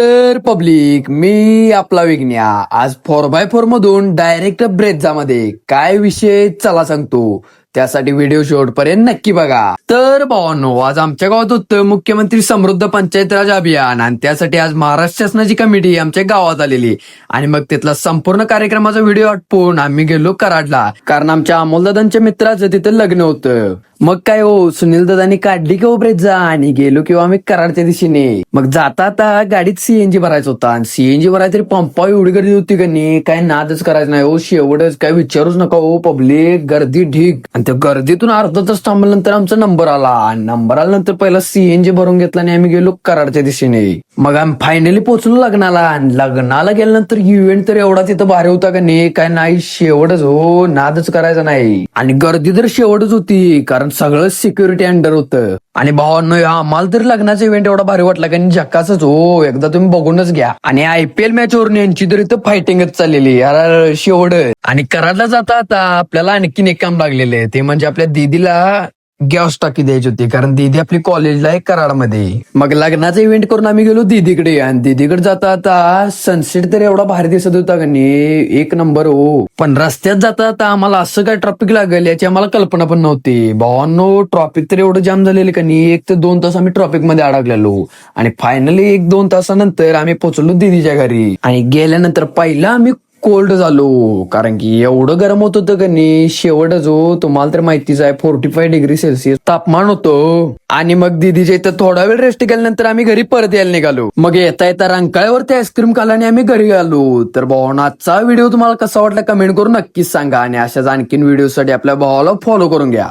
तर पब्लिक मी आपला विज्ञा आज 4x4 मधून डायरेक्ट ब्रेझामध्ये काय विषय चला सांगतो. त्यासाठी व्हिडिओ शेवटपर्यंत नक्की बघा. तर भावांनो, आज आमच्या गावात होतं मुख्यमंत्री समृद्ध पंचायत राज अभियान आणि त्यासाठी आज महाराष्ट्र शासनाची कमिटी आमच्या गावात आलेली आणि मग तिथला संपूर्ण कार्यक्रमाचा व्हिडिओ आटपून आम्ही गेलो कराडला, कारण आमच्या अमोलदादांच्या मित्राचं तिथं लग्न होतं. मग काय हो, सुनील दादांनी काढली की ब्रेझा आणि गेलो किंवा आम्ही कराडच्या दिशेने. मग जाता आता गाडीत सीएनजी भरायचा होता आणि सीएनजी भरायला तरी पंपा एवढी गर्दी होती का नाही, काय नादच करायचं नाही हो. शेवटच काय विचारूच नका हो, पब्लिक गर्दी ढीक. आणि त्या गर्दीतून अर्धा तास थांबल्यानंतर आमचा नंबर आला. नंबर आल्यानंतर पहिला सीएनजी भरून घेतला आणि आम्ही गेलो कराडच्या दिशेने. मग आम्ही फायनली पोहोचलो लग्नाला आणि लग्नाला गेल्यानंतर इव्हेंट तर एवढा तिथं भारी होता का नाही, काय नाही शेवटच हो, नादच करायचा नाही. आणि गर्दी तर शेवटच होती, कारण सगळं सिक्युरिटी अंडर होतं. आणि भावांनो, आम्हाला तर लग्नाचा इव्हेंट एवढा भारी वाटला का झक्कासच हो, एकदा तुम्ही बघूनच घ्या. आणि आयपीएल मॅच वरून यांची तर इथं फायटिंगच चाललेली यार शेवट. आणि कराडला जाता आता आपल्याला आणखीन एक काम लागलेलं, ते म्हणजे आपल्या दीदीला गॅस टाकी द्यायची होती, कारण दीदी आपली कॉलेजला आहे कराडमध्ये. मग लग्नाचा इव्हेंट करून आम्ही गेलो दीदीकडे आणि दीदीकडे जाता आता सनसेट तर एवढा भारी दिसत होता का नाही, एक नंबर हो. पण रस्त्यात जाता आता आम्हाला असं काय ट्रॅफिक लागेल याची आम्हाला कल्पना पण नव्हती. भावांनो, ट्रॉफिक तर एवढं जाम झालेलं का नाही, 1 ते 2 तास आम्ही ट्रॉफिक मध्ये अडकलेलो. आणि फायनली 1-2 तासानंतर आम्ही पोहोचलो दीदीच्या घरी. आणि गेल्यानंतर पहिला आम्ही कोल्ड झालो, कारण की एवढं गरम होत होतं का नाही शेवटच हो. तुम्हाला तर माहितीच आहे, 45 डिग्री सेल्सिअस तापमान होतं. आणि मग दिदीच्या इथं थोडा वेळ रेस्ट केल्यानंतर आम्ही घरी परत यायला निघालो. मग येता येता रंकाळ्यावरती आईस्क्रीम खाल्ला आणि आम्ही घरी आलो. तर भावांनो, आजचा व्हिडिओ तुम्हाला कसा वाटला कमेंट करून नक्कीच सांगा आणि अशाच आणखीन व्हिडिओसाठी आपल्या भावाला फॉलो करून घ्या.